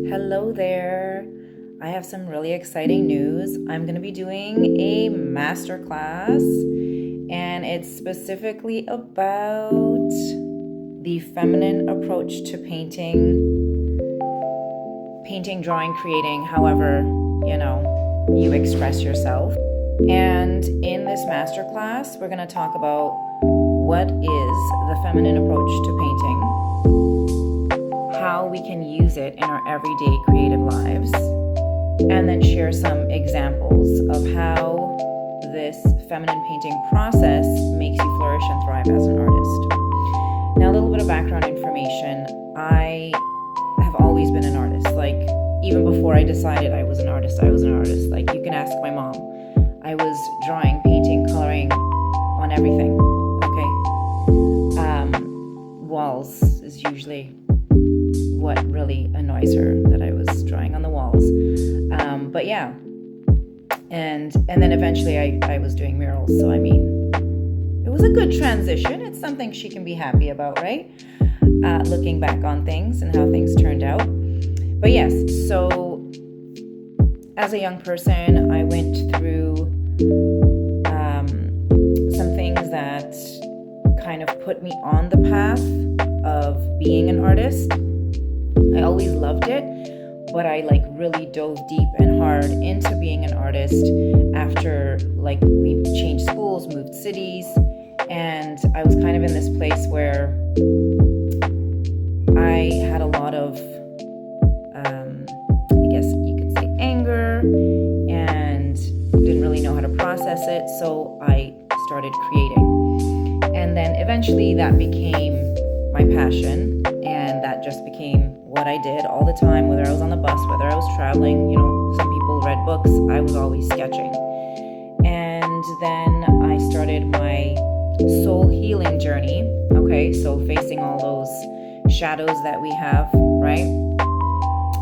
Hello there. I have some really exciting news. I'm going to be doing a masterclass, and it's specifically about the feminine approach to painting, drawing, creating, however, you express yourself. And in this masterclass, we're going to talk about what is the feminine approach to painting, how we can use it in our everyday creative lives, and then share some examples of how this feminine painting process makes you flourish and thrive as an artist. Now, a little bit of background information. I have always been an artist. Like, even before I decided I was an artist, Like, you can ask my mom. I was drawing, painting, coloring on everything, okay? Walls is usually what really annoys her, that I was drawing on the walls. But yeah, and then eventually I was doing murals. So I mean, it was a good transition. It's something she can be happy about, right? Looking back on things and how things turned out. But yes, so as a young person, I went through some things that kind of put me on the path of being an artist. I always loved it, but I really dove deep and hard into being an artist after we changed schools, moved cities, and I was kind of in this place where I had a lot of, I guess you could say, anger, and didn't really know how to process it, so I started creating. And then eventually that became my passion, and that just became what I did all the time, whether I was on the bus, whether I was traveling. Some people read books, I was always sketching. And then I started my soul healing journey, okay, so facing all those shadows that we have, right,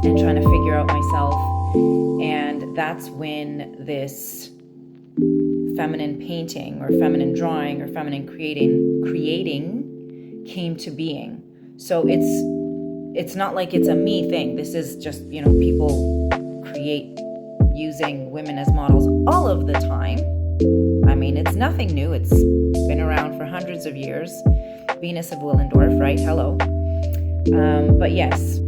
and trying to figure out myself. And that's when this feminine painting or feminine drawing or feminine creating came to being. So it's not like it's a me thing. This is just, people create using women as models all of the time. I mean, it's nothing new. It's been around for hundreds of years. Venus of Willendorf, right? Hello. But yes,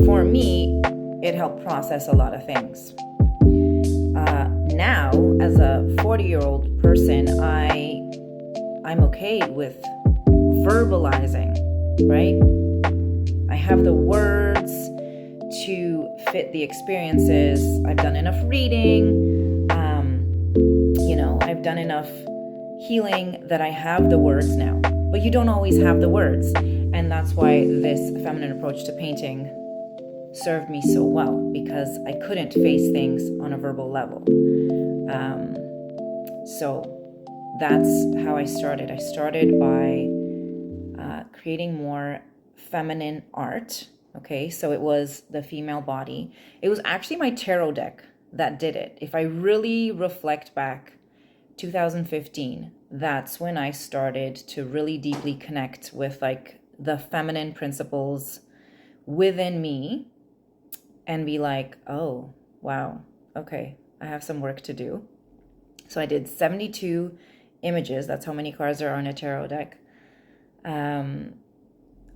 for me, it helped process a lot of things. Now, as a 40-year-old person, I'm okay with verbalizing, right? I have the words to fit the experiences. I've done enough reading. I've done enough healing that I have the words now. But you don't always have the words. And that's why this feminine approach to painting served me so well, because I couldn't face things on a verbal level. So that's how I started. I started by creating more feminine art. Okay, so it was the female body. It was actually my tarot deck that did it. If I really reflect back, 2015, that's when I started to really deeply connect with the feminine principles within me and be like, oh, wow, okay, I have some work to do. So I did 72 images. That's how many cards there are on a tarot deck.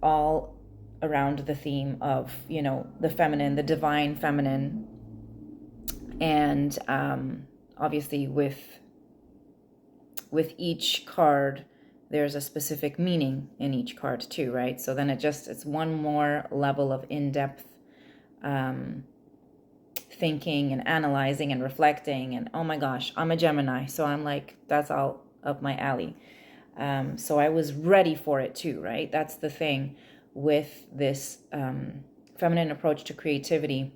All around the theme of, the feminine, the divine feminine. And obviously with each card, there's a specific meaning in each card too, right? So then it's one more level of in-depth thinking and analyzing and reflecting. And oh my gosh, I'm a Gemini, so I'm that's all up my alley. So I was ready for it too, right? That's the thing with this feminine approach to creativity.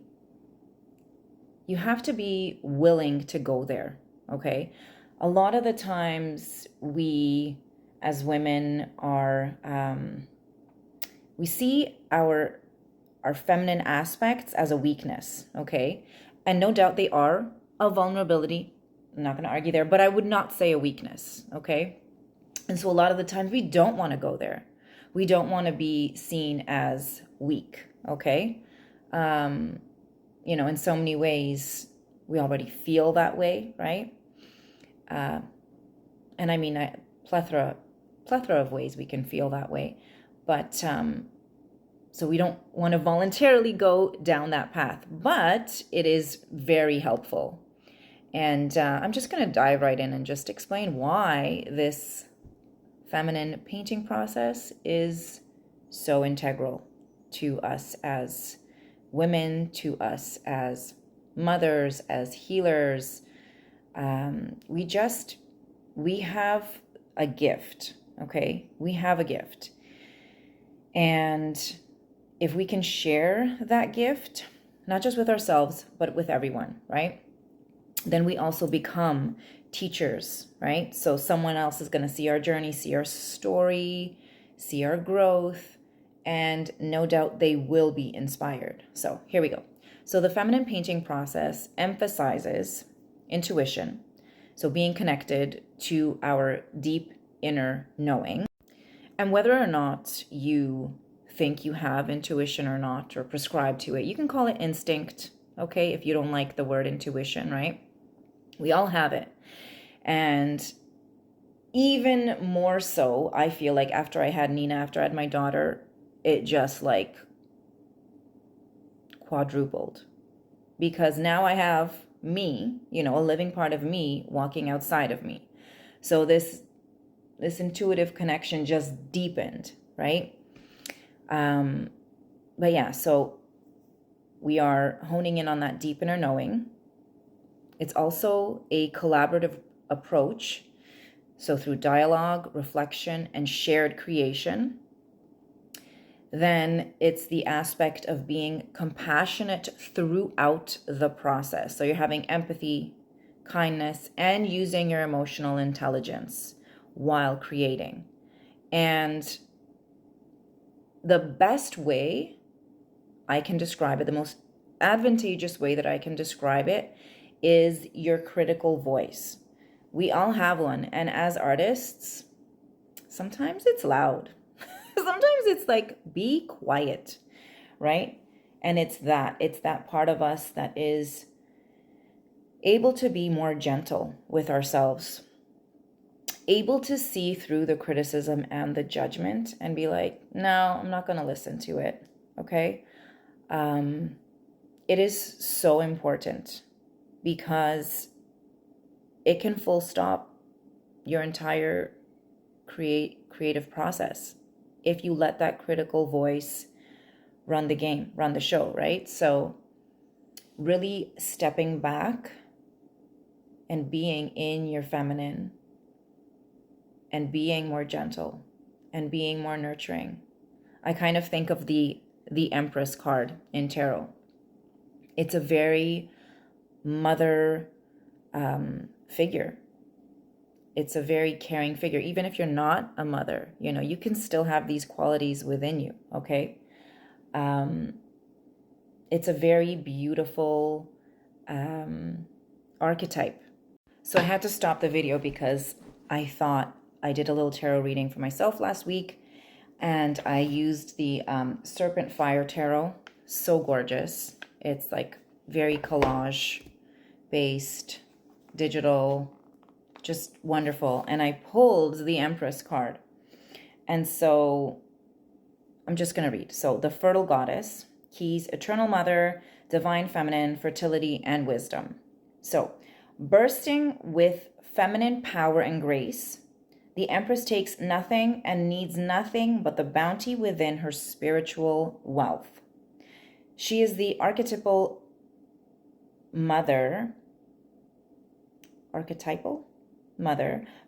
You have to be willing to go there, okay? A lot of the times we, as women, are, we see our feminine aspects as a weakness, okay? And no doubt they are a vulnerability. I'm not going to argue there, but I would not say a weakness, okay? And so a lot of the times we don't want to go there. We don't want to be seen as weak, okay? In so many ways, we already feel that way, right? And I mean, plethora of ways we can feel that way. But so we don't want to voluntarily go down that path, but it is very helpful. And I'm just going to dive right in and just explain why this feminine painting process is so integral to us as women, to us as mothers, as healers. We have a gift, okay? We have a gift. And if we can share that gift, not just with ourselves, but with everyone, right? Then we also become teachers, right? So someone else is going to see our journey, see our story, see our growth, and no doubt they will be inspired. So here we go. So the feminine painting process emphasizes intuition, so being connected to our deep inner knowing. And whether or not you think you have intuition or not, or prescribe to it, you can call it instinct, okay, if you don't like the word intuition, right? We all have it. And even more so, I feel like after I had Nina, after I had my daughter, it just like quadrupled. Because now I have me, a living part of me walking outside of me. So this intuitive connection just deepened, right? But yeah, so we are honing in on that deep inner knowing. It's also a collaborative approach. So through dialogue, reflection, and shared creation. Then it's the aspect of being compassionate throughout the process. So you're having empathy, kindness, and using your emotional intelligence while creating. And the best way I can describe it, the most advantageous way that I can describe it, is your critical voice. We all have one. And as artists, sometimes it's loud. Sometimes it's like, be quiet, right? And it's that part of us that is able to be more gentle with ourselves, able to see through the criticism and the judgment and be like, no, I'm not going to listen to it, okay? It is so important because it can full stop your entire creative process if you let that critical voice run the game, run the show, right? So really stepping back and being in your feminine and being more gentle and being more nurturing. I kind of think of the Empress card in tarot. It's a very mother figure. It's a very caring figure. Even if you're not a mother, you can still have these qualities within you, okay? It's a very beautiful archetype. So I had to stop the video because I thought I did a little tarot reading for myself last week, and I used the Serpent Fire Tarot. So gorgeous. It's like very collage based, digital, just wonderful. And I pulled the Empress card. And so I'm just going to read. So the Fertile Goddess, keys, Eternal Mother, Divine Feminine, Fertility, and Wisdom. So bursting with feminine power and grace, the Empress takes nothing and needs nothing but the bounty within her spiritual wealth. She is the archetypal mother,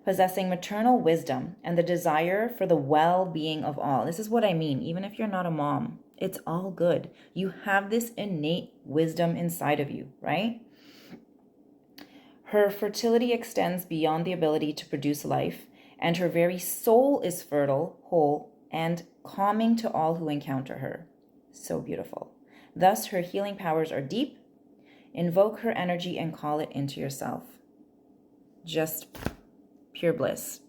possessing maternal wisdom and the desire for the well-being of all. This is what I mean. Even if you're not a mom, it's all good. You have this innate wisdom inside of you, right? Her fertility extends beyond the ability to produce life, and her very soul is fertile, whole, and calming to all who encounter her. So beautiful. Thus, her healing powers are deep. Invoke her energy and call it into yourself. Just pure bliss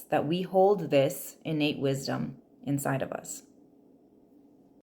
that we hold this innate wisdom inside of us.